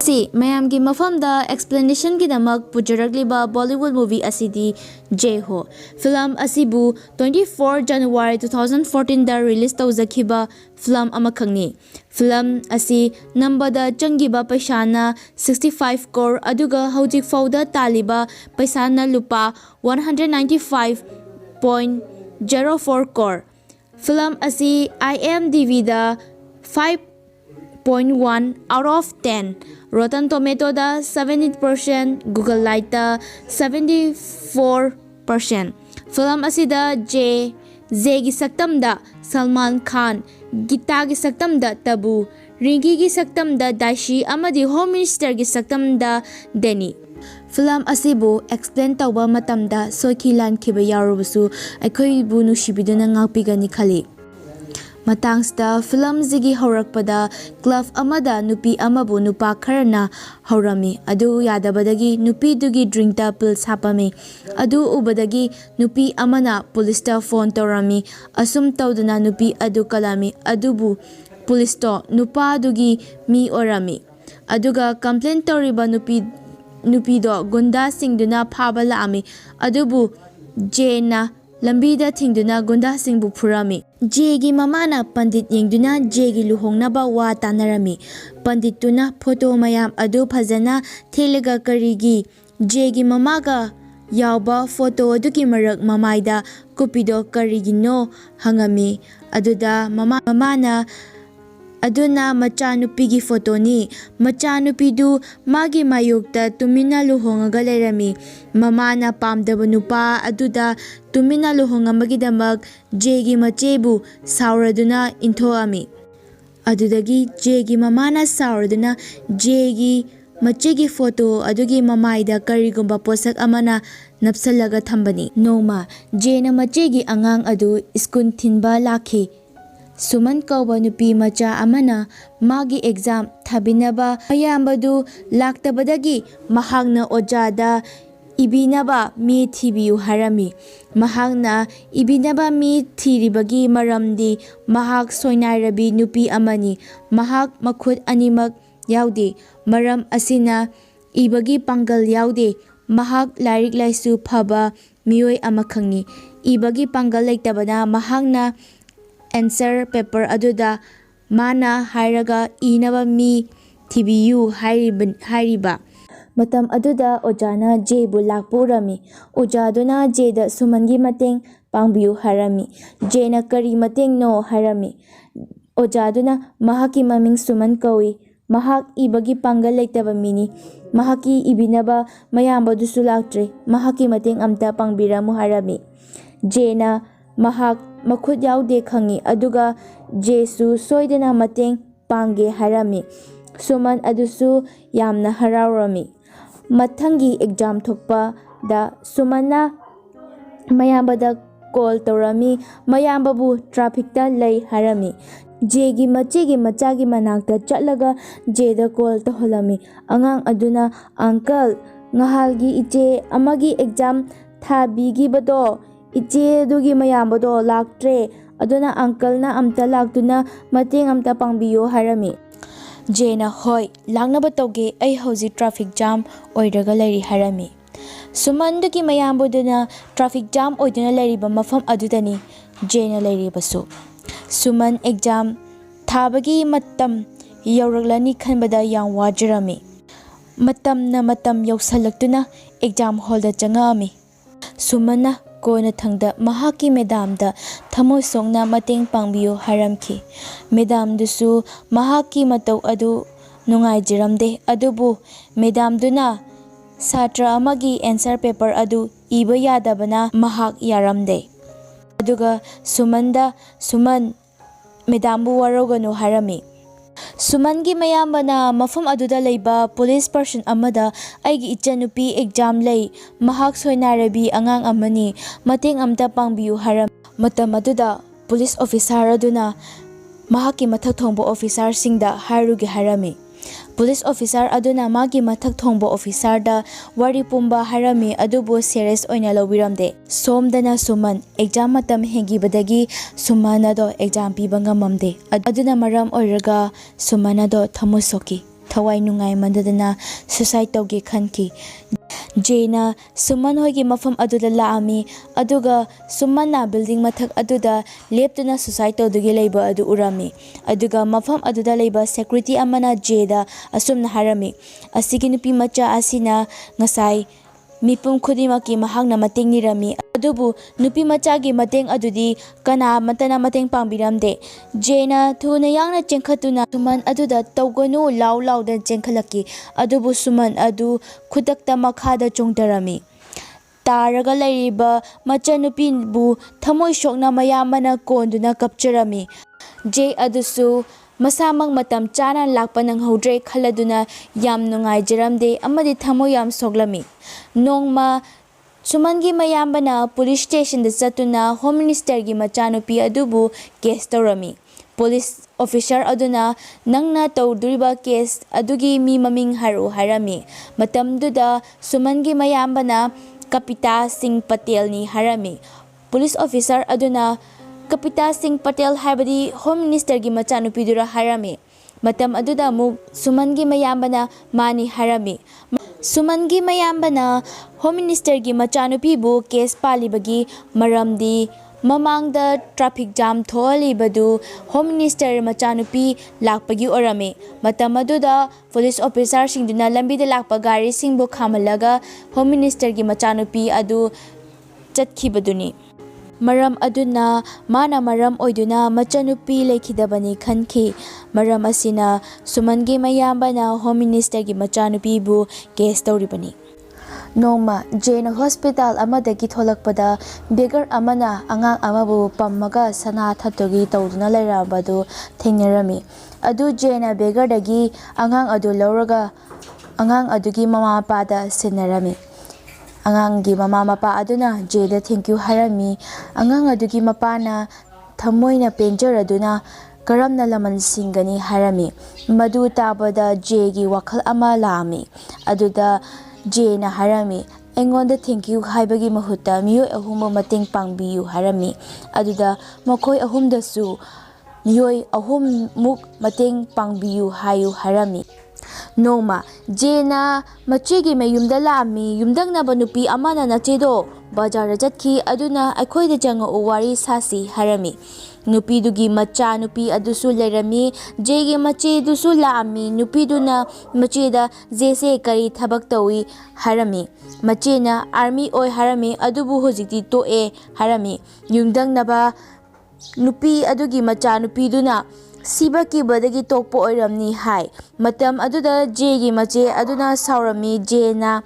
Si mayam gi mafam da explanation gi damak pujarakliba Bollywood movie asidi JAIH0 film asibu 24 January 2014 da release tawjakhiba film amakhangni film asi nambada changiba paisana 65 crore aduga hojik fauda taliba paisana lupa 195.04 crore film asi IMDb da 5.1 out of 10 Rotten Tomato da 70%, Google Lite da 74%. Film asida J gi saktam da Salman Khan, Gita gi saktam da Tabu, Rinki gi saktam da Daishi amadi Home Minister gi saktam da Deni. Film asibu explain tawba matamda soikilan khiba yarubusu aikoi bu nushibiduna ngakpigani khali. Matangsda film zigi haurakpada club amada nupi amabu nupa kharana haurami adu yadabadagi nupi dugi drink ta pills hapami adu ubadagi nupi amana police ta phone tawrami asum tawduna nupi adu kalami adubu police to nupa dugi mi orami aduga complaint tawriba nupi do gunda singduna phaba laami adubu jena lambida thingduna gunda singbu phurami jegi mamana pandit yengduna jegi luhongnaba wa tanarami pandit tuna photo mayam adu phajana thelaga karigi jegi mamaga yawba photo aduki marak mamaida kupido karigino hangami aduda mamana aduna machanupigi photo ni machanupidu magi mayukta tumina luhongaga lerami mamana pamdaba nupa aduda tumina luhongamagidamag jegi machebu sauraduna inthoami adudagi jegi mamana sauraduna jegi machegi photo adugi mamaida karigumba posak amana napsalaga thambani noma jena machegi angang adu iskun thinba lakhi Suman kauba nupi macha amana magi exam thabinaba mayambadu laktabadagi mahagna ojada ibinaba mi thibiu harami mahagna ibinaba mi thiribagi maramdi mahag soinairabi nupi amani mahag makhut animak yaude maram asina ibagi pangal yaude mahag lairik laisu phaba mioi amakhangni ibagi pangal leitabana mahagna answer paper aduda mana hairaga inaba mi thibiyu hairiba matam aduda ojana jebu lakpurami ojaduna jeda sumangi mateng pangbiu harami jena kari mateng no harami ojaduna mahaki maming suman kawi mahak ibagi pangal leitaba mini mahaki ibinaba mayamba dusu laktre mahaki mateng amta pangbiramu harami jena mahak makhut yaude khangi aduga jesu soidana mateng pange harami suman adusu yamna harawrami mathangi exam thokpa da sumana mayambada call tawrami mayambabu traffic ta lay harami jegi machegi machagi manakta chatlaga jeda call taholami angang aduna uncle ngahalgi iche amagi exam thabigi bado iche dugi mayambado laktre aduna uncle na amta laktuna mateng amta pangbiyo harami jena hoi langnaba toge ai hoji traffic jam oiraga leri harami suman dugi mayamboduna traffic jam oiduna leriba mafam adudani jena leribasu suman exam thabagi matam yauraglani khanbada yang wajarami matam yausalaktuna exam hall da changami sumana Kona thangda mahaki medam da thamoi songna mateng pangbiyo haramki medam dusu mahaki matau adu nungai jiramde adubu medam duna satra amagi answer paper adu iba yadabana mahak yaramde aduga suman medambu waroganu harami Sumangi mayambana mafam aduda leiba police person amada aigi ichanupi exam lei mahak soinarabi angang amani mateng amta pangbiu haram matam aduda police officer aduna mahaki mathak thongbo officer singda harugi harami police officer aduna magi mathak thongbo officer da wari pumba harami adubu serious oina lobiramde somdana suman exam matam hengibadagi sumana do exam piba ngamamde aduna maram oiraga sumana do thamusoki ꯊꯋꯥꯏ ꯅꯨꯡꯉꯥꯏꯃꯟꯗꯗꯅ suicide ꯇꯧꯒꯦ ꯈꯟꯈꯤ꯫ ꯖꯦꯅ ꯁꯨꯃꯟ ꯍꯣꯏꯒꯤ ꯃꯐꯝ ꯑꯗꯨꯗ ꯂꯥꯛꯑꯝꯃꯤ ꯑꯗꯨꯒ ꯁꯨꯃꯟꯅ building ꯃꯊꯛ ꯑꯗꯨꯗ ꯂꯦꯞꯇꯨꯅ ꯁꯨꯁꯥꯏꯗ ꯇꯧꯗꯨꯒꯤ ꯂꯩꯕ ꯑꯗꯨ ꯎꯔꯝꯃꯤ꯫ ꯑꯗꯨꯒ ꯃꯐꯝ ꯑꯗꯨꯗ ꯂꯩꯕ ꯁꯦꯀ꯭ꯌꯨꯔꯤꯇꯤ ꯑꯃꯅ ꯖꯦꯗ ꯑꯁꯨꯝꯅ ꯍꯥꯏꯔꯝꯃꯤ, "ꯑꯁꯤꯒꯤ ꯅꯨꯄꯤ ꯃꯆꯥ ꯑꯁꯤꯅ ꯉꯁꯥꯏ ꯃꯤꯄꯨꯝ ꯈꯨꯗꯤꯡꯃꯛꯀꯤ ꯃꯍꯥꯛꯅ ꯃꯇꯦꯡ ꯅꯤꯔꯝꯃꯤ ꯑꯗꯨꯕꯨ ꯅꯨꯄꯤ ꯃꯆꯥꯒꯤ ꯃꯇꯦꯡ ꯑꯗꯨꯗꯤ ꯀꯅꯥꯃꯠꯇꯅ ꯃꯇꯦꯡ ꯄꯥꯡꯕꯤꯔꯝꯗꯦ"꯫ ꯖꯦꯅ ꯊꯨꯅ ꯌꯥꯡꯅ ꯆꯦꯟꯈꯠꯇꯨꯅ ꯁꯨꯃꯟ ꯑꯗꯨꯗ "ꯇꯧꯒꯅꯨ" ꯂꯥꯎ ꯂꯥꯎꯗꯅ ꯆꯦꯟꯈꯠꯂꯛꯈꯤ ꯑꯗꯨꯕꯨ ꯁꯨꯃꯟ ꯑꯗꯨ ꯈꯨꯗꯛꯇ ꯃꯈꯥꯗ ꯆꯣꯡꯊꯔꯝꯃꯤ꯫ ꯇꯥꯔꯒ ꯂꯩꯔꯤꯕ ꯃꯆꯟꯅꯨꯄꯤꯕꯨ ꯊꯃꯣꯏ ꯁꯣꯛꯅ ꯃꯌꯥꯝꯕꯅ ꯀꯣꯟꯗꯨꯅ ꯀꯞꯆꯔꯝꯃꯤ꯫ ꯖꯦ ꯑꯗꯨꯁꯨ ꯃꯁꯥꯃꯛ ꯃꯇꯝ ꯆꯥꯅ ꯂꯥꯛꯄ ꯅꯪꯍꯧꯗ꯭ꯔꯦ ꯈꯜꯂꯗꯨꯅ ꯌꯥꯝ ꯅꯨꯡꯉꯥꯏꯖꯔꯝꯗꯦ ꯑꯃꯗꯤ ꯊꯃꯣꯏ ꯌꯥꯝ ꯁꯣꯛꯂꯝꯃꯤ꯫ ꯅꯣꯡꯃ ꯁꯨꯃꯟꯒꯤ ꯃꯌꯥꯝꯕꯅ ꯄꯨꯂꯤꯁ ꯁ꯭ꯇꯦꯁꯟꯗ ꯆꯠꯇꯨꯅ ꯍꯣꯝ ꯃꯤꯅꯤꯁꯇꯔꯒꯤ ꯃꯆꯥꯅꯨꯄꯤ ꯑꯗꯨꯕꯨ ꯀꯦꯁ ꯇꯧꯔꯝꯃꯤ꯫ ꯄꯨꯂꯤꯁ ꯑꯣꯐꯤꯁꯥꯔ ꯑꯗꯨꯅ "ꯅꯪꯅ ꯇꯧꯗꯣꯔꯤꯕ ꯀꯦꯁ ꯑꯗꯨꯒꯤ ꯃꯤ ꯃꯃꯤꯡ ꯍꯥꯏꯔꯛꯎ" ꯍꯥꯏꯔꯝꯃꯤ꯫ ꯃꯇꯝꯗꯨꯗ ꯁꯨꯃꯟꯒꯤ ꯃꯌꯥꯝꯕꯅ "ꯀꯄꯤꯇꯥ ꯁꯤꯡ ꯄꯇꯦꯜꯅꯤ" ꯍꯥꯏꯔꯝꯃꯤ꯫ ꯄꯨꯂꯤꯁ ꯑꯣꯐꯤꯁꯥꯔ ꯑꯗꯨꯅ "ꯀꯄꯤꯇꯥ ꯁꯤꯡ ꯄꯇꯦꯜ ꯍꯥꯏꯕꯗꯤ ꯍꯣꯝ ꯃꯤꯅꯤꯁꯇꯔꯒꯤ ꯃꯆꯥꯅꯨꯄꯤꯗꯨꯔꯥ" ꯍꯥꯏꯔꯝꯃꯤ꯫ ꯃꯇꯝ ꯑꯗꯨꯗ ꯑꯃꯨꯛ ꯁꯨꯃꯟꯒꯤ ꯃꯌꯥꯝꯕꯅ "ꯃꯥꯅꯤ" ꯍꯥꯏꯔꯝꯃꯤ꯫ ꯁꯨꯃꯟꯒꯤ ꯃꯌꯥꯝꯕꯅ ꯍꯣꯝ ꯃꯤꯅꯤꯁꯇꯔꯒꯤ ꯃꯆꯥꯅꯨꯄꯤꯕꯨ ꯀꯦꯁ ꯄꯥꯜꯂꯤꯕꯒꯤ ꯃꯔꯝꯗꯤ ꯃꯃꯥꯡꯗ ꯇ꯭ꯔꯥꯐꯤꯛ ꯖꯥꯝ ꯊꯣꯛꯍꯜꯂꯤꯕꯗꯨ ꯍꯣꯝ ꯃꯤꯅꯤꯁꯇꯔ ꯃꯆꯥꯅꯨꯄꯤ ꯂꯥꯛꯄꯒꯤ ꯑꯣꯏꯔꯝꯃꯤ꯫ ꯃꯇꯝ ꯑꯗꯨꯗ ꯄꯨꯂꯤꯁ ꯑꯣꯐꯤꯁꯥꯔꯁꯤꯡꯗꯨꯅ ꯂꯝꯕꯤꯗ ꯂꯥꯛꯄ ꯒꯥꯔꯤꯁꯤꯡꯕꯨ ꯈꯥꯝꯍꯜꯂꯒ ꯍꯣꯝ ꯃꯤꯅꯤꯁꯇꯔꯒꯤ ꯃꯆꯥꯅꯨꯄꯤ ꯑꯗꯨ ꯆꯠꯈꯤꯕꯗꯨꯅꯤ꯫ ꯃꯔꯝ ꯑꯗꯨꯅ ꯃꯥꯅ ꯃꯔꯝ ꯑꯣꯏꯗꯨꯅ ꯃꯆꯟꯅꯨꯄꯤ ꯂꯩꯈꯤꯗꯕꯅꯤ ꯈꯟꯈꯤ꯫ ꯃꯔꯝ ꯑꯁꯤꯅ ꯁꯨꯃꯟꯒꯤ ꯃꯌꯥꯝꯕꯅ ꯍꯣꯝ ꯃꯤꯅꯤꯁꯇꯔꯒꯤ ꯃꯆꯥꯅꯨꯄꯤꯕꯨ ꯀꯦꯁ ꯇꯧꯔꯤꯕꯅꯤ꯫ ꯅꯣꯡꯃ ꯖꯦꯅ ꯍꯣꯁꯄꯤꯇꯥꯜ ꯑꯃꯗꯒꯤ ꯊꯣꯛꯂꯛꯄꯗ ꯕꯦꯒꯔ ꯑꯃꯅ ꯑꯉꯥꯡ ꯑꯃꯕꯨ ꯄꯝꯃꯒ ꯁꯅꯥ ꯊꯠꯇꯨꯒꯤ ꯇꯧꯗꯨꯅ ꯂꯩꯔꯝꯕꯗꯨ ꯊꯦꯡꯅꯔꯝꯃꯤ꯫ ꯑꯗꯨ ꯖꯦꯅ ꯕꯦꯒꯔꯗꯒꯤ ꯑꯉꯥꯡ ꯑꯗꯨ ꯂꯧꯔꯒ ꯑꯉꯥꯡ ꯑꯗꯨꯒꯤ ꯃꯃꯥ ꯃꯄꯥꯗ ꯁꯤꯟꯅꯔꯝꯃꯤ꯫ ꯑꯉꯥꯡꯒꯤ ꯃꯃꯥ ꯃꯄꯥ ꯑꯗꯨꯅ ꯖꯦꯗ ꯊꯦꯡꯀ꯭ꯌꯨ ꯍꯥꯏꯔꯝꯃꯤ꯫ ꯑꯉꯥꯡ ꯑꯗꯨꯒꯤ ꯃꯄꯥꯅ ꯊꯃꯣꯏꯅ ꯄꯦꯟꯖꯔꯗꯨꯅ "ꯀꯔꯝꯅ ꯂꯃꯟ ꯁꯤꯡꯒꯅꯤ" ꯍꯥꯏꯔꯝꯃꯤ꯫ ꯃꯗꯨ ꯇꯥꯕꯗ ꯖꯦꯒꯤ ꯋꯥꯈꯜ ꯑꯃ ꯂꯥꯛꯑꯝꯃꯤ꯫ ꯑꯗꯨꯗ ꯖꯦꯅ ꯍꯥꯏꯔꯝꯃꯤ, "ꯑꯩꯉꯣꯟꯗ ꯊꯦꯡꯀ꯭ꯌꯨ ꯍꯥꯏꯕꯒꯤ ꯃꯍꯨꯠꯇ ꯃꯤꯑꯣꯏ ꯑꯍꯨꯝꯕꯨ ꯃꯇꯦꯡ ꯄꯥꯡꯕꯤꯌꯨ" ꯍꯥꯏꯔꯝꯃꯤ꯫ ꯑꯗꯨꯗ ꯃꯈꯣꯏ ꯑꯍꯨꯝꯗꯁꯨ "ꯃꯤꯑꯣꯏ ꯑꯍꯨꯝꯃꯨꯛ ꯃꯇꯦꯡ ꯄꯥꯡꯕꯤꯌꯨ ꯍꯥꯏꯌꯨ" ꯍꯥꯏꯔꯝꯃꯤ꯫ ꯅꯣꯡꯃ ꯖꯦꯅ ꯃꯆꯦꯒꯤ ꯃꯌꯨꯝꯗ ꯂꯥꯛꯑꯝꯃꯤ꯫ ꯌꯨꯝꯊꯪꯅꯕ ꯅꯨꯄꯤ ꯑꯃꯅ "ꯅꯆꯦꯗꯣ ꯕꯖꯥꯔꯗ ꯆꯠꯈꯤ ꯑꯗꯨꯅ ꯑꯩꯈꯣꯏꯗ ꯆꯪꯉꯛꯎ ꯋꯥꯔꯤ ꯁꯥꯁꯤ" ꯍꯥꯏꯔꯝꯃꯤ꯫ ꯅꯨꯄꯤꯗꯨꯒꯤ ꯃꯆꯥ ꯅꯨꯄꯤ ꯑꯗꯨꯁꯨ ꯂꯩꯔꯝꯃꯤ꯫ ꯖꯦꯒꯤ ꯃꯆꯦꯗꯨꯁꯨ ꯂꯥꯛꯑꯝꯃꯤ꯫ ꯅꯨꯄꯤꯗꯨꯅ ꯃꯆꯦꯗ "ꯖꯦꯁꯦ ꯀꯔꯤ ꯊꯕꯛ ꯇꯧꯏ" ꯍꯥꯏꯔꯝꯃꯤ꯫ ꯃꯆꯦꯅ "ꯑꯥꯔꯃꯤ ꯑꯣꯏ" ꯍꯥꯏꯔꯝꯃꯤ ꯑꯗꯨꯕꯨ ꯍꯧꯖꯤꯛꯇꯤ ꯇꯣꯛꯑꯦ ꯍꯥꯏꯔꯝꯃꯤ꯫ ꯌꯨꯝꯊꯪꯅꯕ ꯅꯨꯄꯤ ꯑꯗꯨꯒꯤ ꯃꯆꯥ ꯅꯨꯄꯤꯗꯨꯅ "ꯁꯤꯕ ꯀꯤꯕꯗꯒꯤ ꯇꯣꯛꯄ ꯑꯣꯏꯔꯝꯅꯤ" ꯍꯥꯏ꯫ ꯃꯇꯝ ꯑꯗꯨꯗ ꯖꯦꯒꯤ ꯃꯆꯦ ꯑꯗꯨꯅ ꯁꯥꯎꯔꯝꯃꯤ꯫ ꯖꯦꯅ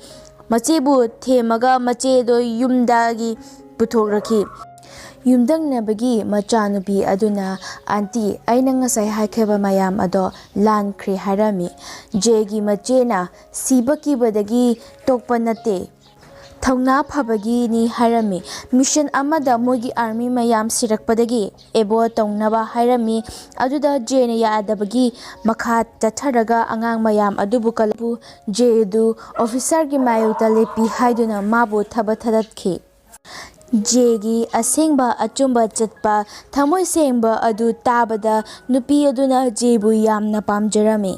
ꯃꯆꯦꯕꯨ ꯊꯦꯝꯃꯒ ꯃꯆꯦꯗꯨ ꯌꯨꯝꯗꯒꯤ ꯄꯨꯊꯣꯛꯔꯛꯈꯤ꯫ ꯌꯨꯝꯊꯪꯅꯕꯒꯤ ꯃꯆꯥꯅꯨꯄꯤ ꯑꯗꯨꯅ "ꯑꯥꯟꯇꯤ, ꯑꯩꯅ ꯉꯁꯥꯏ ꯍꯥꯏꯈꯤꯕ ꯃꯌꯥꯝ ꯑꯗꯣ ꯂꯥꯟꯈ꯭ꯔꯦ" ꯍꯥꯏꯔꯝꯃꯤ꯫ ꯖꯦꯒꯤ ꯃꯆꯦꯅ "ꯁꯤꯕ ꯀꯤꯕꯗꯒꯤ ꯇꯣꯛꯄ ꯅꯠꯇꯦ, ꯊꯧꯅꯥ ꯐꯕꯒꯤꯅꯤ" ꯍꯥꯏꯔꯝꯃꯤ꯫ ꯃꯤꯁꯟ ꯑꯃꯗ ꯃꯣꯏꯒꯤ ꯑꯥꯔꯃꯤ ꯃꯌꯥꯝ ꯁꯤꯔꯛꯄꯗꯒꯤ ꯑꯦꯕꯣꯔꯠ ꯇꯧꯅꯕ ꯍꯥꯏꯔꯝꯃꯤ꯫ ꯑꯗꯨꯗ ꯖꯦꯅ ꯌꯥꯗꯕꯒꯤ ꯃꯈꯥ ꯆꯠꯊꯔꯒ ꯑꯉꯥꯡ ꯃꯌꯥꯝ ꯑꯗꯨꯕꯨ ꯀꯜꯂꯛꯄꯕꯨ ꯖꯦꯗꯨ ꯑꯣꯐꯤꯁꯥꯔꯒꯤ ꯃꯥꯌꯣꯛꯇ ꯂꯦꯞꯄꯤ ꯍꯥꯏꯗꯨꯅ ꯃꯥꯕꯨ ꯊꯕꯛ ꯊꯥꯗꯠꯈꯤ꯫ ꯖꯦꯒꯤ ꯑꯁꯦꯡꯕ ꯑꯆꯨꯝꯕ ꯆꯠꯄ ꯊꯃꯣꯏ ꯁꯦꯡꯕ ꯑꯗꯨ ꯇꯥꯕꯗ ꯅꯨꯄꯤ ꯑꯗꯨꯅ ꯖꯦꯕꯨ ꯌꯥꯝꯅ ꯄꯥꯝꯖꯔꯝꯃꯤ꯫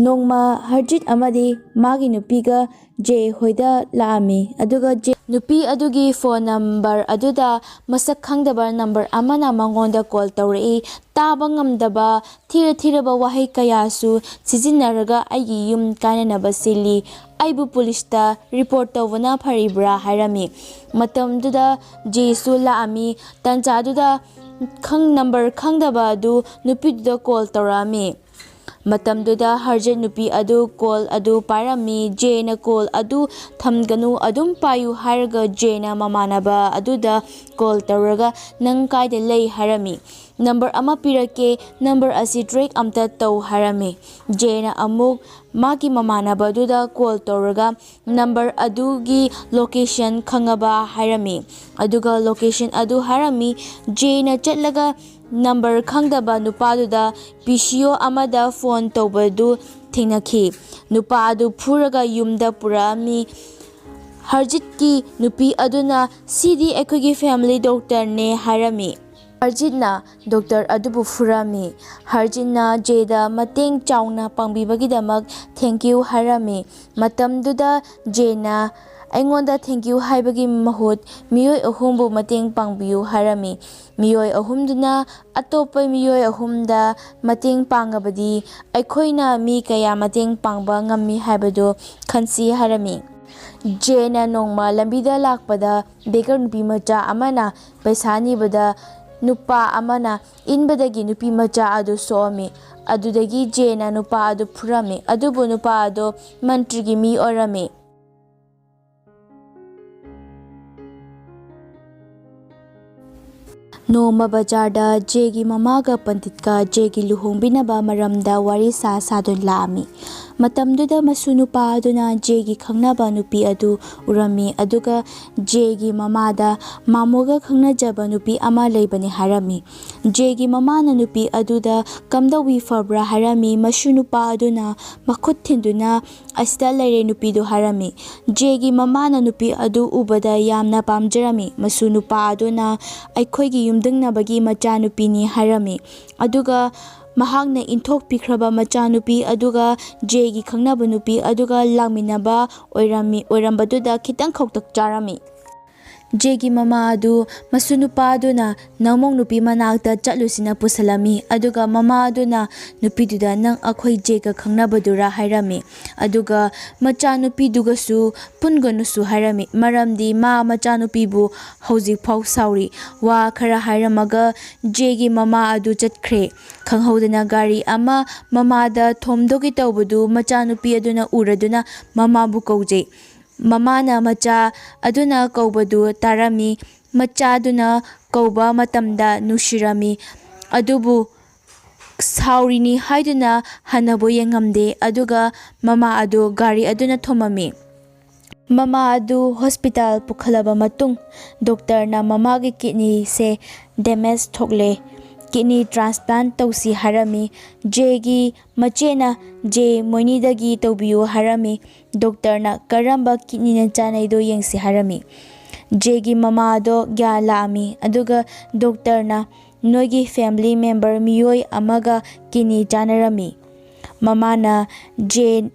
ꯅꯣꯡꯃ ꯍꯔꯖꯤꯠ ꯑꯃꯗꯤ ꯃꯥꯒꯤ ꯅꯨꯄꯤꯒ ꯖꯦ ꯍꯣꯏꯗ ꯂꯥꯛꯑꯝꯃꯤ꯫ ꯑꯗꯨꯒ ꯅꯨꯄꯤ ꯑꯗꯨꯒꯤ ꯐꯣꯟ ꯅꯝꯕꯔ ꯑꯗꯨꯗ ꯃꯁꯛ ꯈꯪꯗꯕ ꯅꯝꯕꯔ ꯑꯃꯅ ꯃꯉꯣꯟꯗ ꯀꯣꯜ ꯇꯧꯔꯛꯏ꯫ ꯇꯥꯕ ꯉꯝꯗꯕ ꯊꯤꯔ ꯊꯤꯔꯕ ꯋꯥꯍꯩ ꯀꯌꯥꯁꯨ ꯁꯤꯖꯤꯟꯅꯔꯒ "ꯑꯩꯒꯤ ꯌꯨꯝ ꯀꯥꯏꯅꯅꯕ ꯁꯤꯜꯂꯤ, ꯑꯩꯕꯨ ꯄꯨꯂꯤꯁꯇ ꯔꯤꯄꯣꯔꯠ ꯇꯧꯕꯅ ꯐꯔꯤꯕ꯭ꯔꯥ" ꯍꯥꯏꯔꯝꯃꯤ꯫ ꯃꯇꯝꯗꯨꯗ ꯖꯦꯁꯨ ꯂꯥꯛꯑꯝꯃꯤ꯫ ꯇꯥꯟꯖꯥꯗꯨꯗ ꯅꯝꯕꯔ ꯈꯪꯗꯕ ꯑꯗꯨ ꯅꯨꯄꯤꯗꯨꯗ ꯀꯣꯜ ꯇꯧꯔꯛꯑꯝꯃꯤ꯫ ꯃꯇꯝꯗꯨꯗ ꯍꯔꯖꯤꯠ ꯅꯨꯄꯤ ꯑꯗꯨ ꯀꯣꯜ ꯑꯗꯨ ꯄꯥꯏꯔꯝꯃꯤ꯫ ꯖꯦꯅ ꯀꯣꯜ ꯑꯗꯨ ꯊꯝꯒꯅꯨ ꯑꯗꯨꯝ ꯄꯥꯏꯌꯨ ꯍꯥꯏꯔꯒ ꯖꯦꯅ ꯃꯃꯥꯟꯅꯕ ꯑꯗꯨꯗ ꯀꯣꯜ ꯇꯧꯔꯒ "ꯅꯪ ꯀꯥꯏꯗ ꯂꯩ" ꯍꯥꯏꯔꯝꯃꯤ꯫ "ꯅꯝꯕꯔ ꯑꯃ ꯄꯤꯔꯛꯀꯦ, ꯅꯝꯕꯔ ꯑꯁꯤ ꯇ꯭ꯔꯦꯛ ꯑꯝꯇ ꯇꯧ" ꯍꯥꯏꯔꯝꯃꯤ꯫ ꯖꯦꯅ ꯑꯃꯨꯛ ꯃꯥꯒꯤ ꯃꯃꯥꯟꯅꯕꯗꯨꯗ ꯀꯣꯜ ꯇꯧꯔꯒ ꯅꯝꯕꯔ ꯑꯗꯨꯒꯤ ꯂꯣꯀꯦꯁꯟ ꯈꯪꯉꯕ ꯍꯥꯏꯔꯝꯃꯤ꯫ ꯑꯗꯨꯒ ꯂꯣꯀꯦꯁꯟ ꯑꯗꯨ ꯍꯥꯏꯔꯝꯃꯤ꯫ ꯖꯦꯅ ꯆꯠꯂꯒ ꯅꯝꯕꯔ ꯈꯪꯗꯕ ꯅꯨꯄꯥꯗꯨꯗ ꯄꯤꯁꯤꯑꯣ ꯑꯃꯗ ꯐꯣꯟ ꯇꯧꯕꯗꯨ ꯊꯦꯡꯅꯈꯤ꯫ ꯅꯨꯄꯥ ꯑꯗꯨ ꯐꯨꯔꯒ ꯌꯨꯝꯗ ꯄꯨꯔꯛꯑꯝꯃꯤ꯫ ꯍꯔꯖꯤꯠꯀꯤ ꯅꯨꯄꯤ ꯑꯗꯨꯅ "ꯁꯤꯗꯤ ꯑꯩꯈꯣꯏꯒꯤ ꯐꯦꯃꯤꯂꯤ ꯗꯣꯛꯇꯔꯅꯦ" ꯍꯥꯏꯔꯝꯃꯤ꯫ Harjitna Dr. adubu furami. Harjitna Jayda mateng chauna pangbibagidamak thank you harami. Matamduda Jayna aingondha thank you haibagi mahut miyoi ahumbu mateng pangbiyu harami. Miyoi ahumduna atopai miyoi ahumda mateng pangabadi aikhoina mi kaya mateng pangba ngammi haibado khansi harami. Jayna nongma lambida lakpada bekar nupi macha amana paisa nibada nupa amana inbadagi nupi macha adu soami. Adudagi Jayna nupa adu furami. Adubu nupa adu mantrigi mi orami. Noma bajarda Jaygi mamaga pantitka Jaygi luhongbinaba maramda wari sadon laami. Matamduda masu nupa aduna Jaygi khangnaba nupi adu urami aduga Jaygi mamada mamoga khangnajaba nupi ama leibani harami. Jaygi mamana nupi aduda kamdawi fabra harami masu nupa aduna makhut thinduna asida leire nupi du harami. Jaygi mamana nupi adu ubada yamna pamjarami masu nupa aduna aikhoigi yumdungnabagi machanupini harami. Aduga mahakna inthok pikraba machanupi aduga Jaygi khangnaba nupi aduga langminaba oirambaduda khitang khoktak charami. Jaygi mama adu masu nupa aduna namong nupi manakta chatlusina pusalami aduga mama aduna nupiduda nang akhoi Jayga khangnabadura hairami. Aduga machanupidugasu punganusu hairami maramdi ma machanupibu hojik phau sauri wa khara hairamaga Jaygi mama adu chatkre. Khanghodana gari ama mamada thomdogi tawbadu machanupi aduna uraduna mamabu kaujay. Mamana macha aduna kaubadu tarami macha aduna kauba matamda nushirami adubu saurini haiduna hanabo yengamde aduga mama adu gari aduna thomami. Mama adu hospital pukhalaba matung doctor na mamagi kidney se damage thokle kidney transplant tausi harami. Jaygi machena Jay moinidagi taubiyu harami. Doctor na karamba kidney na chanaido yengsi harami. Jaygi mama do gya laami aduga doctor na noigi family member miyoi amaga kidney chanarami. Mama na Jayne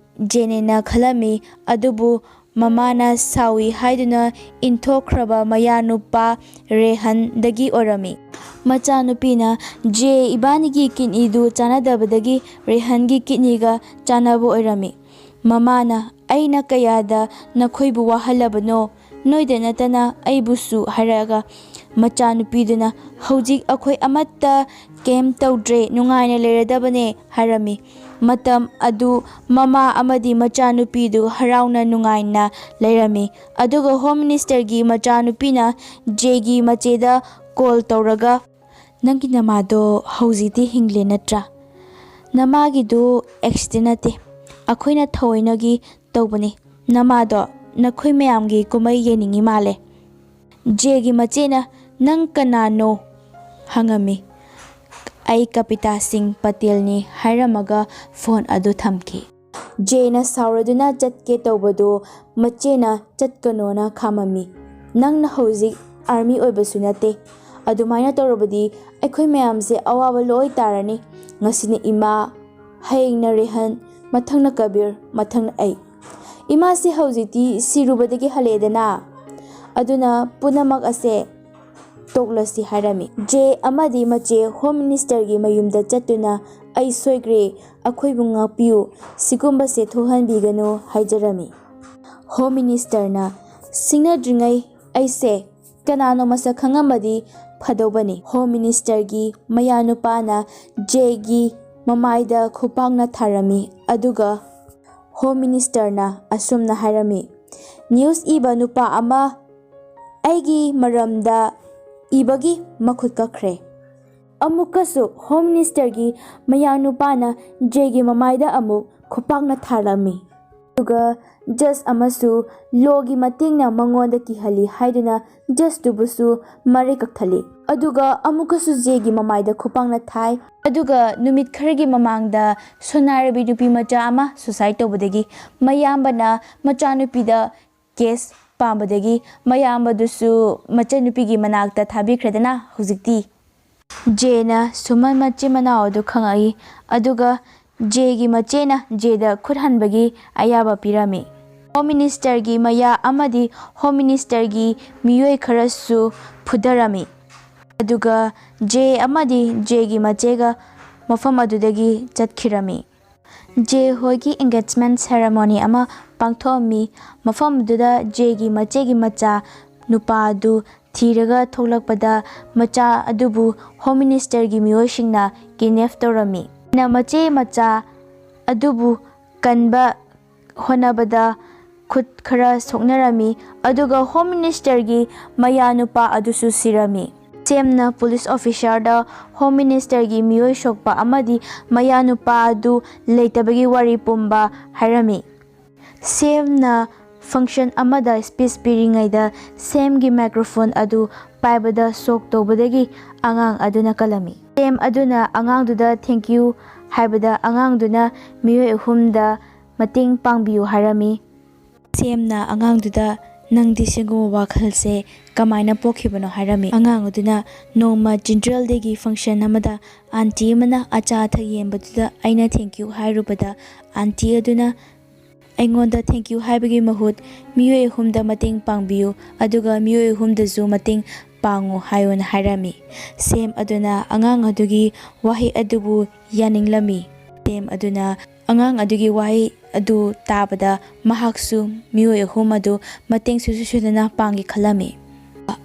na khalami adubu mama na sawi haiduna inthokraba mayanupa Rehan dagi orami. Machanupina Jay ibanigi kidney du chanadabadagi Rehangi kidney ga chanabu orami. Mamana aina kayada nakhoibu wahalabano noida natana aibusu haraga machanupiduna hojik akhoi amatta kem tawdre nungaina leradabane harami. Matam adu mama amadi machanupidu harauna nungaina leirami. Aduga home minister gi machanupina Jaygi macheda call tawraga nangi namado hojiti hingle natra namagidu accident akhoina thoinagi tawbani namado nakhoi mayamgi kumai yeningi male. Jaygi machena nang kanano hangami ai Kapita Singh Patel ni hairamaga phone adu thamki. Jayna sauraduna chatke tawbadu machena chatkanona khamami. Nangna hojik army oibasu nate adumaina tawrabadi aikhoi mayamse awaba loi tarani. Ngasini ima hayengna Rehan mathangna Kabir mathangna ai ima se hojiti sirubadagi haledana aduna punamak ase toklasi harami. Jay amadi mache home minister gi mayumda chatuna ai soigre akhoibu ngapiu sigumba se thohan bigano haijarami. Home minister na singna dringai aise kanano masa khangamadi phadobani. Home minister gi mayanupa na Jaygi mamaida khupangna tharami aduga home minister na asumna harami. News iba nupa ama aigi maramda ibagi makhut kakre. Amukasu home minister gi mayanupa na Jaygi mamaida amuk khupangna tharami. Aduga just amasu logi matingna mangonda kihali haiduna just tubusu mare kakthali. Aduga amukasu Jaygi mamaida khupangna thai. Aduga numit kharagi mamangda sonarabi nupi macha ama suicide tawbadagi mayambana machanupida case pambadagi mayambadusu machanupigi manakta thabikradana hujikti ꯖꯦꯅ ꯁꯨꯃꯟ ꯃꯆꯤꯟ ꯃꯅꯥꯎ ꯑꯗꯨ ꯈꯪꯉꯛꯏ ꯑꯗꯨꯒ ꯖꯦꯒꯤ ꯃꯆꯦꯅ Z ꯈꯨꯠ ꯍꯟꯕꯒꯤ ꯑꯌꯥꯕ ꯄꯤꯔꯝꯃꯤ꯫ Home ꯃꯤꯅꯤꯁꯇꯔꯒꯤ ꯃꯌꯥ ꯑꯃꯗꯤ home ꯃꯤꯅꯤꯁꯇꯔꯒꯤ ꯃꯤꯑꯣꯏ ꯈꯔꯁꯨ ꯐꯨꯗꯔꯝꯃꯤ ꯑꯗꯨꯒ ꯖꯦ ꯑꯃꯗꯤ ꯖꯦꯒꯤ ꯃꯆꯦꯒ ꯃꯐꯝ ꯑꯗꯨꯗꯒꯤ ꯆꯠꯈꯤꯔꯝꯃꯤ꯫ ꯖꯦ ꯍꯣꯏꯒꯤ ꯑꯦꯡꯒꯦꯖꯃꯦꯟꯠ ꯁꯦꯔꯦꯃꯣꯅꯤ ꯑꯃ ꯄꯥꯡꯊꯣꯛꯑꯝꯃꯤ꯫ ꯃꯐꯝ ꯑꯗꯨꯗ ꯖꯦꯒꯤ ꯃꯆꯦꯒꯤ ꯃꯆꯥ ꯅꯨꯄꯥ ꯑꯗꯨ ꯊꯤꯔꯒ ꯊꯣꯛꯂꯛꯄꯗ ꯃꯆꯥ ꯑꯗꯨꯕꯨ ꯍꯣꯝ ꯃꯤꯅꯤꯁꯇꯔꯒꯤ ꯃꯤꯑꯣꯏꯁꯤꯡꯅ ꯀꯤꯗꯅꯦꯞ ꯇꯧꯔꯝꯃꯤ꯫ ꯖꯦꯅ ꯃꯆꯦ ꯃꯆꯥ ꯑꯗꯨꯕꯨ ꯀꯟꯕ ꯍꯣꯠꯅꯕꯗ ꯈꯨꯠ ꯈꯔ ꯁꯣꯛꯅꯔꯝꯃꯤ ꯑꯗꯨꯒ ꯍꯣꯝ ꯃꯤꯅꯤꯁꯇꯔꯒꯤ ꯃꯌꯥꯅꯨꯄꯥ ꯑꯗꯨꯁꯨ ꯁꯤꯔꯝꯃꯤ꯫ ꯁꯦꯝꯅ ꯄꯨꯂꯤꯁ ꯑꯣꯐꯤꯁꯥꯔꯗ ꯍꯣꯝ ꯃꯤꯅꯤꯁꯇꯔꯒꯤ ꯃꯤꯑꯣꯏ ꯁꯣꯛꯄ ꯑꯃꯗꯤ ꯃꯌꯥꯅꯨꯄꯥ ꯑꯗꯨ ꯂꯩꯇꯕꯒꯤ ꯋꯥꯔꯤ ꯄꯨꯝꯕ ꯍꯥꯏꯔꯝꯃꯤ꯫ ꯁꯦꯝꯅ ꯐꯪꯁꯟ ꯑꯃꯗ ꯁ꯭ꯄꯤꯆ ꯄꯤꯔꯤꯉꯩꯗ ꯁꯦꯝꯒꯤ ꯃꯥꯏꯀ꯭ꯔꯣꯐꯣꯟ ꯑꯗꯨ ꯄꯥꯏꯕꯗ ꯁꯣꯛ ꯇꯧꯕꯗꯒꯤ ꯑꯉꯥꯡ ꯑꯗꯨꯅ ꯀꯜꯂꯝꯃꯤ꯫ ꯁꯦꯝ ꯑꯗꯨꯅ ꯑꯉꯥꯡꯗꯨꯗ ꯊꯦꯡꯀ꯭ꯌꯨ ꯍꯥꯏꯕꯗ ꯑꯉꯥꯡꯗꯨꯅ ꯃꯤꯑꯣꯏ ꯑꯍꯨꯝꯗ ꯃꯇꯦꯡ ꯄꯥꯡꯕꯤꯌꯨ ꯍꯥꯏꯔꯝꯃꯤ꯫ ꯁꯦꯝꯅ ꯑꯉꯥꯡꯗꯨꯗ ꯅꯪꯗꯤ ꯁꯤꯒꯨꯝꯕ ꯋꯥꯈꯜꯁꯦ ꯀꯃꯥꯏꯅ ꯄꯣꯛꯈꯤꯕꯅꯣ ꯍꯥꯏꯔꯝꯃꯤ꯫ ꯑꯉꯥꯡ ꯑꯗꯨꯅ ꯅꯣꯡꯃ ꯆꯤꯜꯗ꯭ꯔꯦꯟ ꯗꯦꯒꯤ ꯐꯪꯁꯟ ꯑꯃꯗ ꯑꯟꯇꯤ ꯑꯃꯅ ꯑꯆꯥ ꯑꯊꯛ ꯌꯦꯟꯕꯗꯨꯗ ꯑꯩꯅ ꯊꯦꯡꯀ꯭ꯌꯨ ꯍꯥꯏꯔꯨꯕꯗ ꯑꯟꯇꯤ ꯑꯗꯨꯅ ꯑꯩꯉꯣꯟꯗ ꯊꯦꯡꯀ꯭ꯌꯨ ꯍꯥꯏꯕꯒꯤ ꯃꯍꯨꯠ ꯃꯤꯑꯣꯏ ꯑꯍꯨꯝꯗ ꯃꯇꯦꯡ ꯄꯥꯡꯕꯤꯌꯨ ꯑꯗꯨꯒ ꯃꯤꯑꯣꯏ ꯑꯍꯨꯝꯗꯁꯨ ꯃꯇꯦꯡ ꯄꯥꯡꯉꯨ ꯍꯥꯏꯌꯣꯅ ꯍꯥꯏꯔꯝꯃꯤ꯫ ꯁꯦꯝ ꯑꯗꯨꯅ ꯑꯉꯥꯡ ꯑꯗꯨꯒꯤ ꯋꯥꯍꯩ ꯑꯗꯨꯕꯨ ꯌꯥꯅꯤꯡꯂꯝꯃꯤ꯫ ꯁꯦꯝ ꯑꯗꯨꯅ ꯑꯉꯥꯡ ꯑꯗꯨꯒꯤ ꯋꯥꯍꯩ ꯑꯗꯨ ꯇꯥꯕꯗ ꯃꯍꯥꯛꯁꯨ ꯃꯤꯑꯣꯏ ꯑꯍꯨꯝ ꯑꯗꯨ ꯃꯇꯦꯡ ꯁꯨꯡꯁꯣꯏ ꯁꯣꯏꯗꯅ ꯄꯥꯡꯒꯦ ꯈꯜꯂꯝꯃꯤ꯫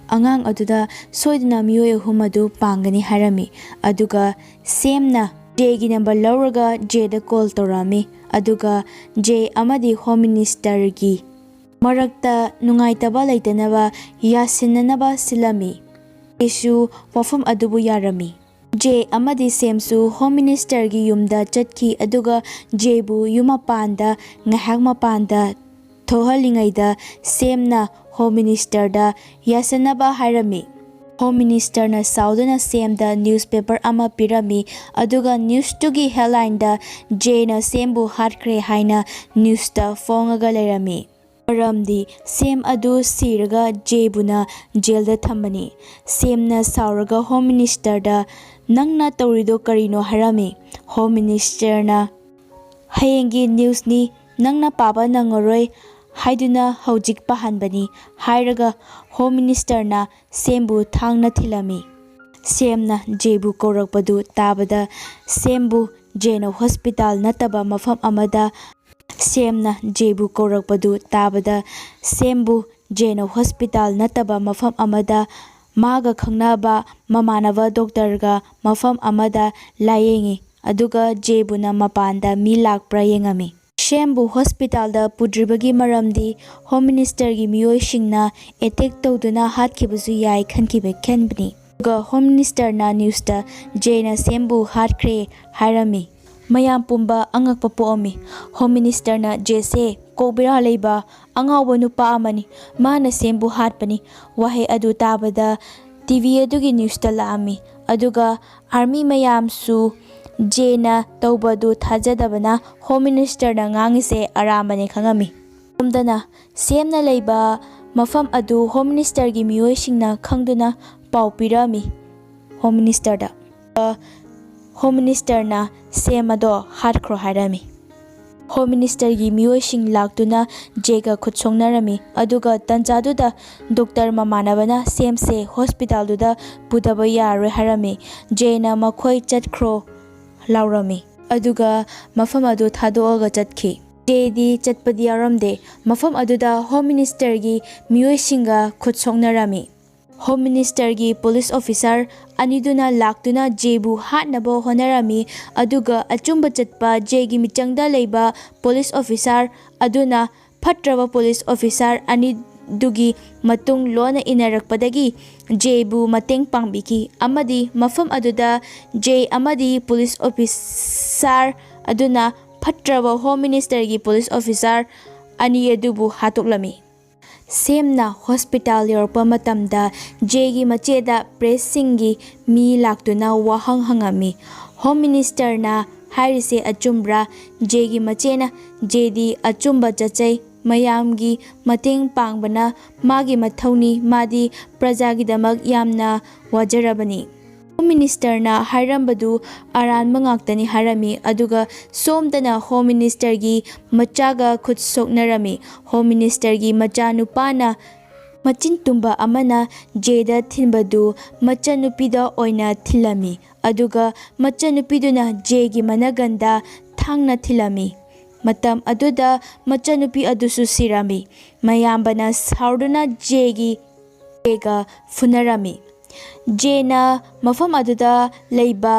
ꯑꯉꯥꯡ ꯑꯗꯨꯗ ꯁꯣꯏꯗꯅ ꯃꯤꯑꯣꯏ ꯑꯍꯨꯝ ꯑꯗꯨ ꯄꯥꯡꯒꯅꯤ ꯍꯥꯏꯔꯝꯃꯤ ꯑꯗꯨꯒ ꯁꯦꯝꯅ ꯖꯦꯒꯤ ꯅꯝꯕꯔ ꯂꯧꯔꯒ ꯖꯦꯗ ꯀꯣꯜ ꯇꯧꯔꯛꯑꯝꯃꯤ ꯑꯗꯨꯒ ꯖꯦ ꯑꯃꯗꯤ ꯍꯣꯝ ꯃꯤꯅꯤꯁꯇꯔꯒꯤ ꯃꯔꯛꯇ ꯅꯨꯡꯉꯥꯏꯇꯕ ꯂꯩꯇꯅꯕ ꯌꯥꯁꯤꯟꯅꯅꯕ ꯁꯤꯜꯂꯝꯃꯤ꯫ ꯖꯦꯁꯨ ꯋꯥꯐꯝ ꯑꯗꯨꯕꯨ ꯌꯥꯔꯝꯃꯤ꯫ ꯖꯦ ꯑꯃꯗꯤ ꯁꯦꯝꯁꯨ ꯍꯣꯝ ꯃꯤꯅꯤꯁꯇꯔꯒꯤ ꯌꯨꯝꯗ ꯆꯠꯈꯤ ꯑꯗꯨꯒ ꯖꯦꯕꯨ ꯌꯨꯝ ꯃꯄꯥꯟꯗ ꯉꯥꯏꯍꯥꯛ ꯃꯄꯥꯟꯗ ꯊꯣꯛꯍꯜꯂꯤꯉꯩꯗ ꯁꯦꯝꯅ ꯍꯣꯝ ꯃꯤꯅꯤꯁꯇꯔꯗ ꯌꯥꯁꯤꯟꯅꯕ ꯍꯥꯏꯔꯝꯃꯤ꯫ ꯍꯣꯝ ꯃꯤꯅꯤꯁꯇꯔꯅ ꯁꯥꯎꯗꯨꯅ ꯁꯦꯝꯗ ꯅ꯭ꯌꯨꯁꯄꯦꯄꯔ ꯑꯃ ꯄꯤꯔꯝꯃꯤ ꯑꯗꯨꯒ ꯅ꯭ꯌꯨꯁꯇꯨꯒꯤ ꯍꯦꯗꯂꯥꯏꯟꯗ ꯖꯦꯅ ꯁꯦꯝꯕꯨ ꯍꯥꯠꯈ꯭ꯔꯦ ꯍꯥꯏꯅ ꯅ꯭ꯌꯨꯁꯇ ꯐꯣꯡꯉꯒ ꯂꯩꯔꯝꯃꯤ꯫ ꯃꯔꯝꯗꯤ ꯁꯦꯝ ꯑꯗꯨ ꯁꯤꯔꯒ ꯖꯦꯕꯨꯅ ꯖꯦꯜꯗ ꯊꯝꯕꯅꯤ꯫ ꯁꯦꯝꯅ ꯁꯥꯎꯔꯒ ꯍꯣꯝ ꯃꯤꯅꯤꯁꯇꯔꯗ ꯅꯪꯅ ꯇꯧꯔꯤꯗꯣ ꯀꯔꯤꯅꯣ ꯍꯥꯏꯔꯝꯃꯤ꯫ ꯍꯣꯝ ꯃꯤꯅꯤꯁꯇꯔꯅ ꯍꯌꯦꯡꯒꯤ ꯅ꯭ꯌꯨꯁꯅꯤ ꯅꯪꯅ ꯄꯥꯕ ꯅꯪꯉꯔꯣꯏ ꯍꯥꯏꯗꯨꯅ ꯍꯧꯖꯤꯛ ꯄꯥꯍꯟꯕꯅꯤ ꯍꯥꯏꯔꯒ ꯍꯣꯝ ꯃꯤꯅꯤꯁꯇꯔꯅ ꯁꯦꯝꯕꯨ ꯊꯥꯡꯅ ꯊꯤꯜꯂꯝꯃꯤ꯫ ꯁꯦꯝꯅ ꯖꯦꯕꯨ ꯀꯧꯔꯛꯄꯗꯨ ꯇꯥꯕꯗ ꯁꯦꯝꯕꯨ ꯖꯦꯅ ꯍꯣꯁꯄꯤꯇꯥꯜ ꯅꯠꯇꯕ ꯃꯐꯝ ꯑꯃꯗ ꯁꯦꯝꯅ ꯖꯦꯕꯨ ꯀꯧꯔꯛꯄꯗꯨ ꯇꯥꯕꯗ ꯁꯦꯝꯕꯨ ꯖꯦꯅ ꯍꯣꯁꯄꯤꯇꯥꯜ ꯅꯠꯇꯕ ꯃꯐꯝ ꯑꯃꯗ ꯃꯥꯒ ꯈꯪꯅꯕ ꯃꯃꯥꯟꯅꯕ ꯗꯣꯛꯇꯔꯒ ꯃꯐꯝ ꯑꯃꯗ ꯂꯥꯌꯦꯡꯉꯤ ꯑꯗꯨꯒ ꯖꯦꯕꯨꯅ ꯃꯄꯥꯟꯗ ꯃꯤ ꯂꯥꯛꯄ꯭ꯔꯥ ꯌꯦꯡꯉꯝꯃꯤ꯫ ꯁꯦꯝꯕꯨ ꯍꯣꯁꯄꯤꯇꯥꯜꯗ ꯄꯨꯗ꯭ꯔꯤꯕꯒꯤ ꯃꯔꯝꯗꯤ ꯍꯣꯝ ꯃꯤꯅꯤꯁꯇꯔꯒꯤ ꯃꯤꯑꯣꯏꯁꯤꯡꯅ ꯑꯦꯇꯦꯛ ꯇꯧꯗꯨꯅ ꯍꯥꯠꯈꯤꯕꯁꯨ ꯌꯥꯏ ꯈꯟꯕꯅꯤ ꯑꯗꯨꯒ ꯍꯣꯝ ꯃꯤꯅꯤꯁꯇꯔꯅ ꯅ꯭ꯌꯨꯁꯇ ꯖꯦꯅ ꯁꯦꯝꯕꯨ ꯍꯥꯠꯈ꯭ꯔꯦ ꯍꯥꯏꯔꯝꯃꯤ꯫ ꯃꯌꯥꯝ ꯄꯨꯝꯕ ꯑꯉꯛꯄ ꯄꯣꯛꯑꯝꯃꯤ꯫ ꯍꯣꯝ ꯃꯤꯅꯤꯁꯇꯔꯅ ꯖꯦꯁꯦ ꯀꯣꯛ ꯕꯦꯔꯥ ꯂꯩꯕ ꯑꯉꯥꯎꯕ ꯅꯨꯄꯥ ꯑꯃꯅꯤ ꯃꯥꯅ ꯁꯦꯝꯕꯨ ꯍꯥꯠꯄꯅꯤ꯫ ꯋꯥꯍꯩ ꯑꯗꯨ ꯇꯥꯕꯗ ꯇꯤꯚꯤ ꯑꯗꯨꯒꯤ ꯅ꯭ꯌꯨꯁꯇ ꯂꯥꯛꯑꯝꯃꯤ ꯑꯗꯨꯒ ꯑꯥꯔꯃꯤ ꯃꯌꯥꯝꯁꯨ ꯖꯦꯅ ꯇꯧꯕꯗꯨ ꯊꯥꯖꯗꯕꯅ ꯍꯣꯝ ꯃꯤꯅꯤꯁꯇꯔꯅ ꯉꯥꯡꯉꯤꯁꯦ ꯑꯔꯥꯟꯕꯅꯤ ꯈꯪꯉꯝꯃꯤ꯫ ꯁꯣꯝꯗꯅ ꯁꯦꯝꯅ ꯂꯩꯕ ꯃꯐꯝ ꯑꯗꯨ ꯍꯣꯝ ꯃꯤꯅꯤꯁꯇꯔꯒꯤ ꯃꯤꯑꯣꯏꯁꯤꯡꯅ ꯈꯪꯗꯨꯅ ꯄꯥꯎ ꯄꯤꯔꯛꯑꯝꯃꯤ ꯍꯣꯝ ꯃꯤꯅꯤꯁꯇꯔꯗ꯫ ꯍꯣꯝ ꯃꯤꯅꯤꯁꯇꯔꯅ ꯁꯦꯝ ꯑꯗꯣ ꯍꯥꯠꯈ꯭ꯔꯣ ꯍꯥꯏꯔꯝꯃꯤ꯫ ꯍꯣꯝ ꯃꯤꯅꯤꯁꯇꯔꯒꯤ ꯃꯤꯑꯣꯏꯁꯤꯡ ꯂꯥꯛꯇꯨꯅ ꯖꯦꯒ ꯈꯨꯠ ꯁꯣꯛꯅꯔꯝꯃꯤ ꯑꯗꯨꯒ ꯇꯟꯖꯥꯗꯨꯗ ꯗꯣꯛꯇꯔ ꯃꯃꯥꯟꯅꯕꯅ ꯁꯦꯝꯁꯦ ꯍꯣꯁꯄꯤꯇꯥꯜꯗꯨꯗ ꯄꯨꯗꯕ ꯌꯥꯔꯔꯣꯏ ꯍꯥꯏꯔꯝꯃꯤ꯫ ꯖꯦꯅ ꯃꯈꯣꯏ ꯆꯠꯈ꯭ꯔꯣ ꯂꯥꯎꯔꯝꯃꯤ ꯑꯗꯨꯒ ꯃꯐꯝ ꯑꯗꯨ ꯊꯥꯗꯣꯛꯑꯒ ꯆꯠꯈꯤ꯫ ꯖꯦꯗꯤ ꯆꯠꯄꯗꯤ ꯌꯥꯎꯔꯝꯗꯦ꯫ ꯃꯐꯝ ꯑꯗꯨꯗ ꯍꯣꯝ ꯃꯤꯅꯤꯁꯇꯔꯒꯤ ꯃꯤꯑꯣꯏꯁꯤꯡꯒ ꯈꯨꯠ ꯁꯣꯛꯅꯔꯝꯃꯤ꯫ ꯍꯣꯝ ꯃꯤꯅꯤꯁꯇꯔꯒꯤ ꯄꯨꯂꯤꯁ ꯑꯣꯐꯤꯁꯥꯔ ꯑꯅꯤꯗꯨꯅ ꯂꯥꯛꯇꯨꯅ ꯖꯦꯕꯨ ꯍꯥꯠꯅꯕ ꯍꯣꯠꯅꯔꯝꯃꯤ ꯑꯗꯨꯒ ꯑꯆꯨꯝꯕ ꯆꯠꯄ ꯖꯦꯒꯤ ꯃꯤꯆꯪꯗ ꯂꯩꯕ ꯄꯨꯂꯤꯁ ꯑꯣꯐꯤꯁꯥꯔ ꯑꯗꯨꯅ ꯐꯠꯇ꯭ꯔꯕ ꯄꯨꯂꯤꯁ ꯑꯣꯐꯤꯁꯥꯔ ꯑꯅꯤꯗꯨꯒꯤ ꯃꯇꯨꯡ ꯂꯣꯟꯅ ꯏꯟꯅꯔꯛꯄꯗꯒꯤ ꯖꯦꯕꯨ ꯃꯇꯦꯡ ꯄꯥꯡꯕꯤꯈꯤ ꯑꯃꯗꯤ ꯃꯐꯝ ꯑꯗꯨꯗ ꯖꯦ ꯑꯃꯗꯤ ꯄꯨꯂꯤꯁ ꯑꯣꯐꯤꯁꯥꯔ ꯑꯗꯨꯅ ꯐꯠꯇ꯭ꯔꯕ ꯍꯣꯝ ꯃꯤꯅꯤꯁꯇꯔꯒꯤ ꯄꯨꯂꯤꯁ ꯑꯣꯐꯤꯁꯥꯔ ꯑꯅꯤ ꯑꯗꯨꯕꯨ ꯍꯥꯠꯇꯣꯛꯂꯝꯃꯤ꯫ ꯁꯦꯝꯅ ꯍꯣꯁꯄꯤꯇꯥꯜ ꯌꯧꯔꯛꯄ ꯃꯇꯝꯗ ꯖꯦꯒꯤ ꯃꯆꯦꯗ ꯄ꯭ꯔꯦꯁꯁꯤꯡꯒꯤ ꯃꯤ ꯂꯥꯛꯇꯨꯅ ꯋꯥꯍꯪ ꯍꯪꯉꯝꯃꯤ꯫ ꯍꯣꯝ ꯃꯤꯅꯤꯁꯇꯔꯅ ꯍꯥꯏꯔꯤꯁꯦ ꯑꯆꯨꯝꯕ꯭ꯔꯥ? ꯖꯦꯒꯤ ꯃꯆꯦꯅ ꯖꯦꯗꯤ ꯑꯆꯨꯝꯕ ꯆꯠꯆꯩ ꯃꯌꯥꯝꯒꯤ ꯃꯇꯦꯡ ꯄꯥꯡꯕꯅ ꯃꯥꯒꯤ ꯃꯊꯧꯅꯤ ꯃꯥꯗꯤ ꯄ꯭ꯔꯖꯥꯒꯤꯗꯃꯛ ꯌꯥꯝꯅ ꯋꯥꯖꯔꯕꯅꯤ꯫ ꯍꯣꯝ ꯃꯤꯅꯤꯁꯇꯔꯅ ꯍꯥꯏꯔꯝꯕꯗꯨ ꯑꯔꯥꯟꯕ ꯉꯥꯛꯇꯅꯤ ꯍꯥꯏꯔꯝꯃꯤ ꯑꯗꯨꯒ ꯁꯣꯝꯗꯅ ꯍꯣꯝ ꯃꯤꯅꯤꯁꯇꯔꯒꯤ ꯃꯆꯥꯒ ꯈꯨꯠ ꯁꯣꯛꯅꯔꯝꯃꯤ꯫ ꯍꯣꯝ ꯃꯤꯅꯤꯁꯇꯔꯒꯤ ꯃꯆꯥꯅꯨꯄꯥꯅ ꯃꯆꯤꯟ ꯇꯨꯝꯕ ꯑꯃꯅ ꯖꯦꯗ ꯊꯤꯟꯕꯗꯨ ꯃꯆꯟꯅꯨꯄꯤꯗ ꯑꯣꯏꯅ ꯊꯤꯜꯂꯝꯃꯤ ꯑꯗꯨꯒ ꯃꯆꯟꯅꯨꯄꯤꯗꯨꯅ ꯖꯦꯒꯤ ꯃꯅꯒꯟꯗ ꯊꯥꯡꯅ ꯊꯤꯜꯂꯝꯃꯤ꯫ ꯃꯇꯝ ꯑꯗꯨꯗ ꯃꯆꯟꯅꯨꯄꯤ ꯑꯗꯨꯁꯨ ꯁꯤꯔꯝꯃꯤ꯫ ꯃꯌꯥꯝꯕꯅ ꯁꯥꯎꯗꯨꯅ ꯖꯦꯒ ꯐꯨꯅꯔꯝꯃꯤ꯫ ꯖꯦꯅ ꯃꯐꯝ ꯑꯗꯨꯗ ꯂꯩꯕ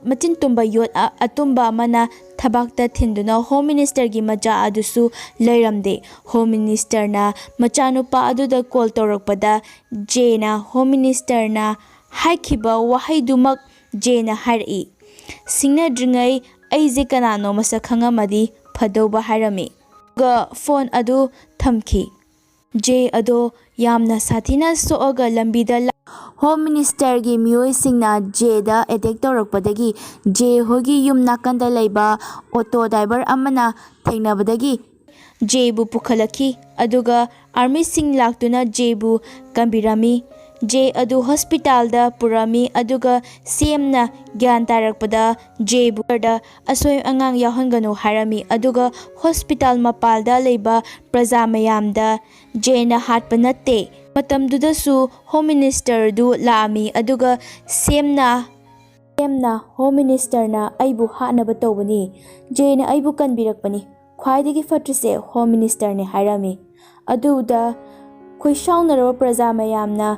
ꯃꯆꯤꯟ ꯇꯨꯝꯕ ꯌꯣꯠ ꯑꯇꯨꯝꯕ ꯑꯃꯅ ꯊꯕꯥꯛꯇ ꯊꯤꯟꯗꯨꯅ ꯍꯣꯝ ꯃꯤꯅꯤꯁꯇꯔꯒꯤ ꯃꯆꯥ ꯑꯗꯨꯁꯨ ꯂꯩꯔꯝꯗꯦ꯫ ꯍꯣꯝ ꯃꯤꯅꯤꯁꯇꯔꯅ ꯃꯆꯥꯅꯨꯄꯥ ꯑꯗꯨꯗ ꯀꯣꯜ ꯇꯧꯔꯛꯄꯗ ꯖꯦꯅ ꯍꯣꯝ ꯃꯤꯅꯤꯁꯇꯔꯅ ꯍꯥꯏꯈꯤꯕ ꯋꯥꯍꯩꯗꯨꯃꯛ ꯖꯦꯅ ꯍꯥꯏꯔꯛꯏ꯫ ꯁꯤꯡꯅꯗ꯭ꯔꯤꯉꯩ ꯑꯩꯁꯦ ꯀꯅꯥꯅꯣ ꯃꯁꯛ ꯈꯪꯉꯝꯃꯗꯤ ꯐꯗꯧꯕ ꯍꯥꯏꯔꯝꯃꯤ꯫ ꯑꯗꯨꯒ ꯐꯣꯟ ꯑꯗꯨ ꯊꯝꯈꯤ꯫ ꯖꯦ ꯑꯗꯣ ꯌꯥꯝꯅ ꯁꯥꯊꯤꯅ ꯁꯣꯛꯑꯒ ꯂꯝꯕꯤꯗ ꯍꯣꯝ ꯃꯤꯅꯤꯁꯇꯔꯒꯤ ꯃꯤꯑꯣꯏꯁꯤꯡꯅ ꯖꯦꯗ ꯑꯦꯇꯦꯛ ꯇꯧꯔꯛꯄꯗꯒꯤ ꯖꯦ ꯍꯣꯏꯒꯤ ꯌꯨꯝ ꯅꯥꯀꯟꯗ ꯂꯩꯕ ꯑꯣꯇꯣ ꯗ꯭ꯔꯥꯏꯚꯔ ꯑꯃꯅ ꯊꯦꯡꯅꯕꯗꯒꯤ ꯖꯦꯕꯨ ꯄꯨꯈꯠꯂꯛꯈꯤ ꯑꯗꯨꯒ ꯑꯥꯔꯃꯤꯁꯤꯡ ꯂꯥꯛꯇꯨꯅ ꯖꯦꯕꯨ ꯀꯟꯕꯤꯔꯝꯃꯤ꯫ ꯖꯦ ꯑꯗꯨ ꯍꯣꯁꯄꯤꯇꯥꯜꯗ ꯄꯨꯔꯝꯃꯤ ꯑꯗꯨꯒ ꯁꯤꯑꯦꯝꯅ ꯒ꯭ꯌꯥꯟ ꯇꯥꯔꯛꯄꯗ ꯖꯦꯕꯨ ꯑꯁꯣꯏ ꯑꯉꯥꯝ ꯌꯥꯎꯍꯟꯒꯅꯨ ꯍꯥꯏꯔꯝꯃꯤ ꯑꯗꯨꯒ ꯍꯣꯁꯄꯤꯇꯥꯜ ꯃꯄꯥꯜꯗ ꯂꯩꯕ ꯄ꯭ꯔꯖꯥ ꯃꯌꯥꯝꯗ ꯖꯦꯅ ꯍꯥꯠꯄ ꯅꯠꯇꯦ, ꯃꯇꯝꯗꯨꯗꯁꯨ ꯍꯣꯝ ꯃꯤꯅꯤꯁꯇꯔꯗꯨ ꯂꯥꯛꯑꯝꯃꯤ ꯑꯗꯨꯒ ꯁꯤꯑꯦꯝꯅ ꯍꯣꯝ ꯃꯤꯅꯤꯁꯇꯔꯅ ꯑꯩꯕꯨ ꯍꯥꯠꯅꯕ ꯇꯧꯕꯅꯤ, ꯖꯦꯅ ꯑꯩꯕꯨ ꯀꯟꯕꯤꯔꯛꯄꯅꯤ, ꯈ꯭ꯋꯥꯏꯗꯒꯤ ꯐꯠꯇ꯭ꯔꯤꯁꯦ ꯍꯣꯝ ꯃꯤꯅꯤꯁꯇꯔꯅꯤ ꯍꯥꯏꯔꯝꯃꯤ꯫ ꯑꯗꯨꯗ ꯈꯣꯏꯁꯥꯎꯅꯔꯕ ꯄ꯭ꯔꯖꯥ ꯃꯌꯥꯝꯅ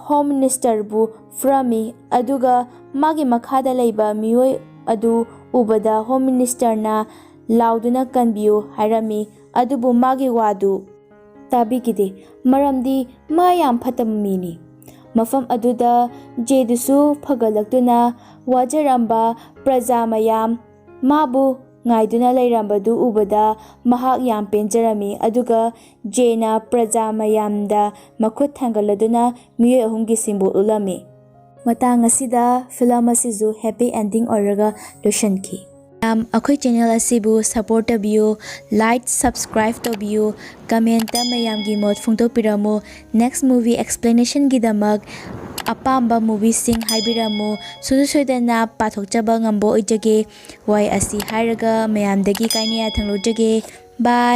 ꯍꯣꯝ ꯃꯤꯅꯤꯁꯇꯔꯕꯨ ꯐꯨꯔꯝꯃꯤ ꯑꯗꯨꯒ ꯃꯥꯒꯤ ꯃꯈꯥꯗ ꯂꯩꯕ ꯃꯤꯑꯣꯏ ꯑꯗꯨ ꯎꯕꯗ ꯍꯣꯝ ꯃꯤꯅꯤꯁꯇꯔꯅ ꯂꯥꯎꯗꯨꯅ ꯀꯟꯕꯤꯌꯨ ꯍꯥꯏꯔꯝꯃꯤ ꯑꯗꯨꯕꯨ ꯃꯥꯒꯤ ꯋꯥꯗꯨ ꯇꯥꯕꯤꯈꯤꯗꯦ ꯃꯔꯝꯗꯤ ꯃꯥ ꯌꯥꯝ ꯐꯠꯇꯕ ꯃꯤꯅꯤ꯫ ꯃꯐꯝ ꯑꯗꯨꯗ ꯖꯦꯗꯨꯁꯨ ꯐꯒꯠꯂꯛꯇꯨꯅ ꯋꯥꯖꯔꯝꯕ ꯄ꯭ꯔꯖꯥ ꯃꯌꯥꯝ ꯃꯥꯕꯨ ꯉꯥꯏꯗꯨꯅ ꯂꯩꯔꯝꯕꯗꯨ ꯎꯕꯗ ꯃꯍꯥꯛ ꯌꯥꯝ ꯄꯦꯟꯖꯔꯝꯃꯤ ꯑꯗꯨꯒ ꯖꯦꯅ ꯄ꯭ꯔꯖꯥ ꯃꯌꯥꯝꯗ ꯃꯈꯨꯠ ꯊꯥꯡꯒꯠꯂꯗꯨꯅ ꯃꯤꯑꯣꯏ ꯑꯍꯨꯝꯒꯤ ꯁꯤꯝꯕꯣꯜ ꯎꯠꯂꯝꯃꯤ꯫ ꯃꯇꯥꯡ ꯑꯁꯤꯗ ꯐꯤꯂꯝ ꯑꯁꯤꯁꯨ ꯍꯦꯄꯤ ꯑꯦꯟꯗꯤꯡ ꯑꯣꯏꯔꯒ ꯂꯣꯏꯁꯤꯟꯈꯤ꯫ ꯑꯩꯈꯣꯏ ꯆꯦꯅꯦꯜ ꯑꯁꯤꯕꯨ ꯁꯄꯣꯔꯠ ꯇꯧꯕꯤꯌꯨ, ꯂꯥꯏꯛ ꯁꯕꯁꯀ꯭ꯔꯥꯏꯕ ꯇꯧꯕꯤꯌꯨ, ꯀꯃꯦꯟꯇ ꯃꯌꯥꯝꯒꯤ ꯃꯣꯠ ꯐꯣꯡꯗꯣꯛꯄꯤꯔꯝꯃꯨ, ꯅꯦꯛꯁ ꯃꯨꯚꯤ ꯑꯦꯛꯁꯄ꯭ꯂꯦꯅꯦꯁꯟꯒꯤꯗꯃꯛ ꯑꯄꯥꯝꯕ ꯃꯨꯚꯤꯁꯤꯡ ꯍꯥꯏꯕꯤꯔꯝꯃꯨ, ꯁꯨꯡꯁꯣꯏ ꯁꯣꯏꯗꯅ ꯄꯥꯊꯣꯛꯆꯕ ꯉꯝꯕ ꯑꯣꯏꯖꯒꯦ꯫ ꯋꯥꯍꯩ ꯑꯁꯤ ꯍꯥꯏꯔꯒ ꯃꯌꯥꯝꯗꯒꯤ ꯀꯥꯏꯅ ꯌꯥꯊꯪ ꯂꯧꯖꯒꯦ꯫ ꯕꯥꯏ꯫